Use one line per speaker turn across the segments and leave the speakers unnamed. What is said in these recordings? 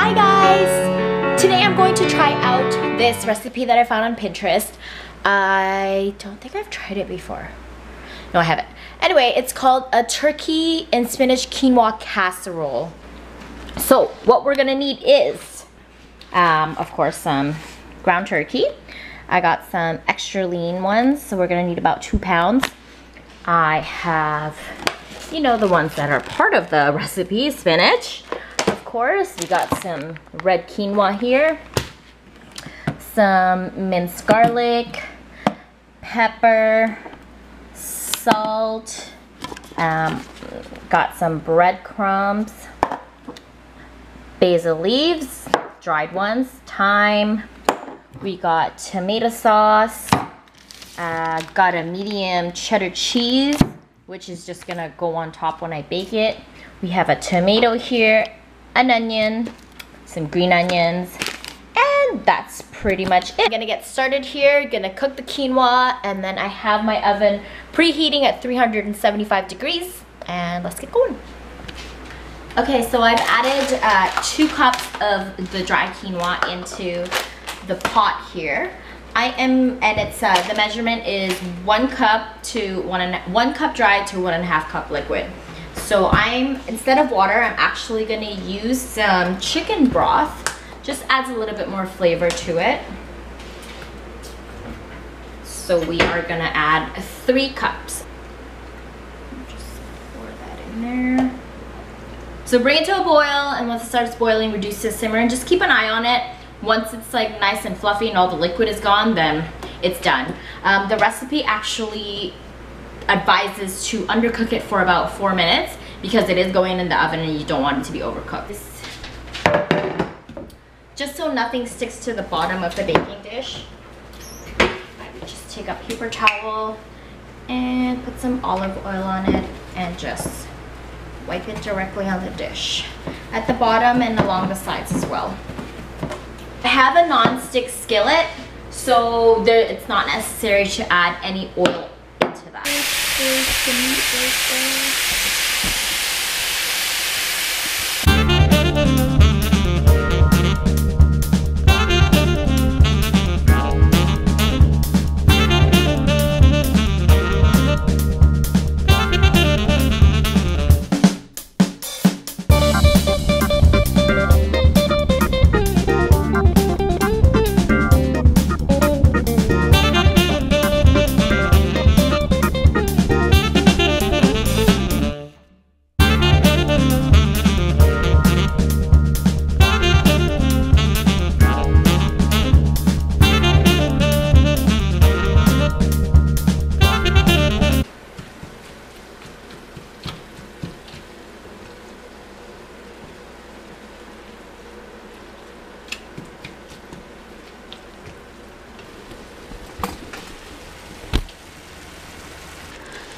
Hi guys! Today I'm going to try out this recipe that I found on Pinterest. I don't think I've tried it before. No, I haven't. Anyway, it's called a turkey and spinach quinoa casserole. So what we're gonna need is, of course, some ground turkey. I got some extra lean ones, so we're gonna need about 2 pounds. I have, you know, the ones that are part of the recipe, spinach. Of course, we got some red quinoa here, some minced garlic, pepper, salt, got some breadcrumbs, basil leaves, dried ones, thyme, we got tomato sauce, got a medium cheddar cheese, which is just gonna go on top when I bake it. We have a tomato here, an onion, some green onions, and that's pretty much it. I'm gonna get started here, gonna cook the quinoa, and then I have my oven preheating at 375 degrees, and let's get going. Okay, so I've added 2 cups of the dry quinoa into the pot here. And it's the measurement is 1 cup to 1 cup dry to 1.5 cup liquid. So instead of water, I'm actually gonna use some chicken broth. Just adds a little bit more flavor to it. So we are gonna add 3 cups. Just pour that in there. So bring it to a boil, and once it starts boiling, reduce to simmer and just keep an eye on it. Once it's like nice and fluffy and all the liquid is gone, then it's done. The recipe actually advises to undercook it for about 4 minutes because it is going in the oven and you don't want it to be overcooked. Just so nothing sticks to the bottom of the baking dish, I would just take a paper towel and put some olive oil on it and just wipe it directly on the dish at the bottom and along the sides as well. I have a non-stick skillet, so it's not necessary to add any oil into that.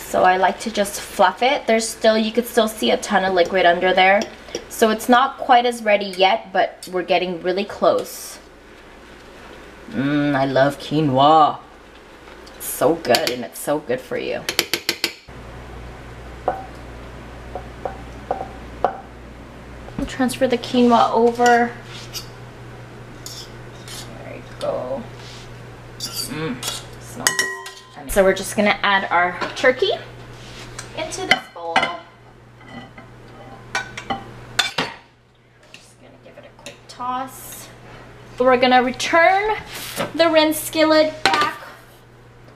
So I like to just fluff it. You could still see a ton of liquid under there. So it's not quite as ready yet, but we're getting really close. I love quinoa. It's so good, and it's so good for you. We'll transfer the quinoa over. There you go. Smells. So we're just gonna add our turkey into this bowl. Just gonna give it a quick toss. We're gonna return the rinse skillet back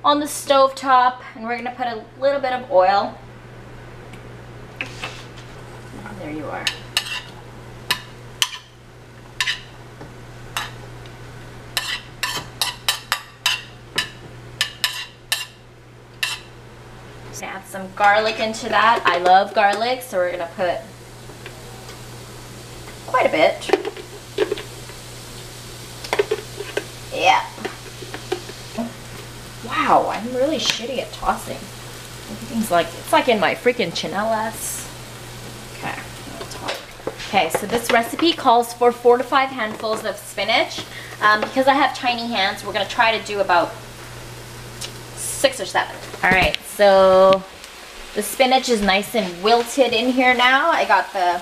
on the stove top, and we're gonna put a little bit of oil. There you are. Add some garlic into that. I love garlic, so we're gonna put quite a bit. Yeah. Wow, I'm really shitty at tossing. Everything's like, it's like in my freaking chanelas. Okay, okay, so this recipe calls for 4 to 5 handfuls of spinach. Because I have tiny hands, we're gonna try to do about 6 or 7. All right, so the spinach is nice and wilted in here now. I got the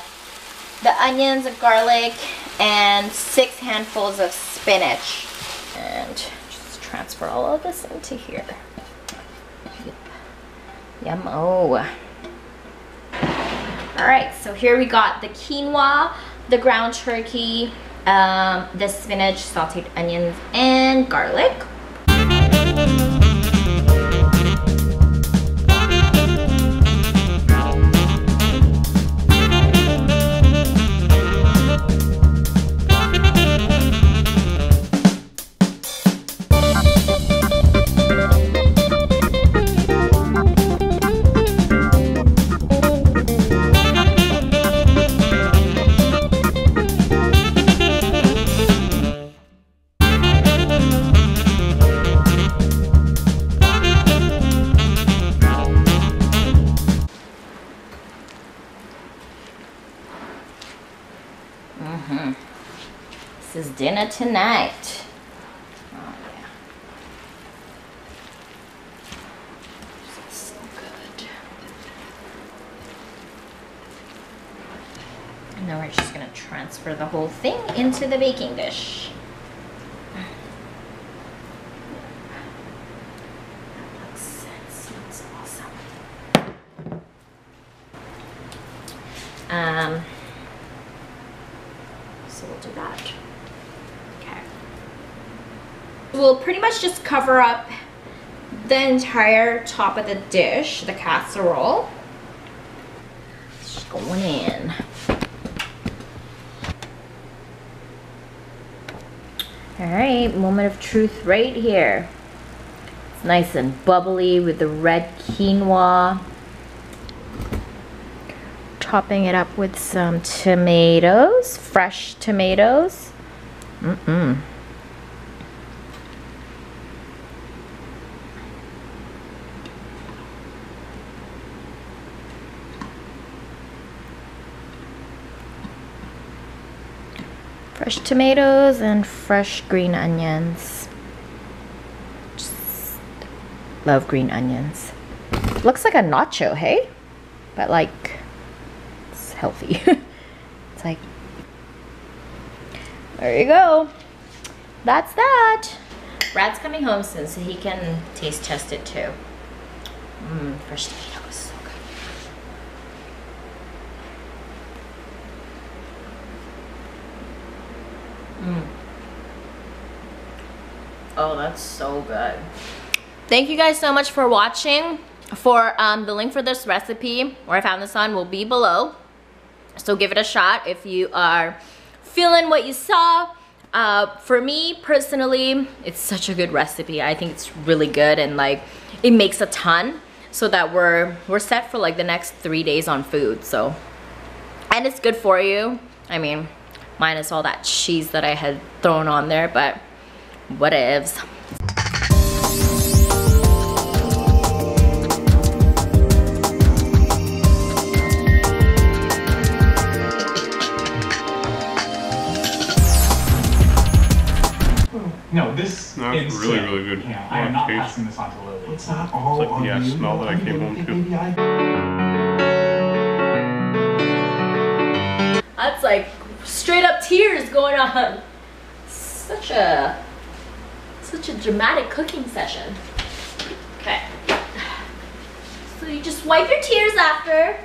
onions, the garlic, and 6 handfuls of spinach. And just transfer all of this into here. Yum-o. Alright, so here we got the quinoa, the ground turkey, the spinach, sauteed onions, and garlic. This is dinner tonight. Oh yeah. This is so good. And now we're just gonna transfer the whole thing into the baking dish. That looks awesome. So we'll do that. Okay. We'll pretty much just cover up the entire top of the dish, the casserole. It's just going in. All right, moment of truth right here. It's nice and bubbly with the red quinoa. Topping it up with some tomatoes, fresh tomatoes. Fresh tomatoes and fresh green onions. Just love green onions. Looks like a nacho, hey? But like, healthy. It's like, there you go. That's that. Brad's coming home soon, so he can taste test it too. Fresh tomatoes, so good. Oh, that's so good. Thank you guys so much for watching. For the link for this recipe, where I found this on, will be below. So give it a shot if you are feeling what you saw. For me personally, it's such a good recipe. I think it's really good, and like it makes a ton, so that we're set for like the next 3 days on food. So, and it's good for you. I mean, minus all that cheese that I had thrown on there, but whatevs.
No, this is
really, really good.
Yeah, I am not passing this on to Lily.
It's not all it's like the smell that I came home to.
That's like straight up tears going on. Such a dramatic cooking session. Okay. So you just wipe your tears after.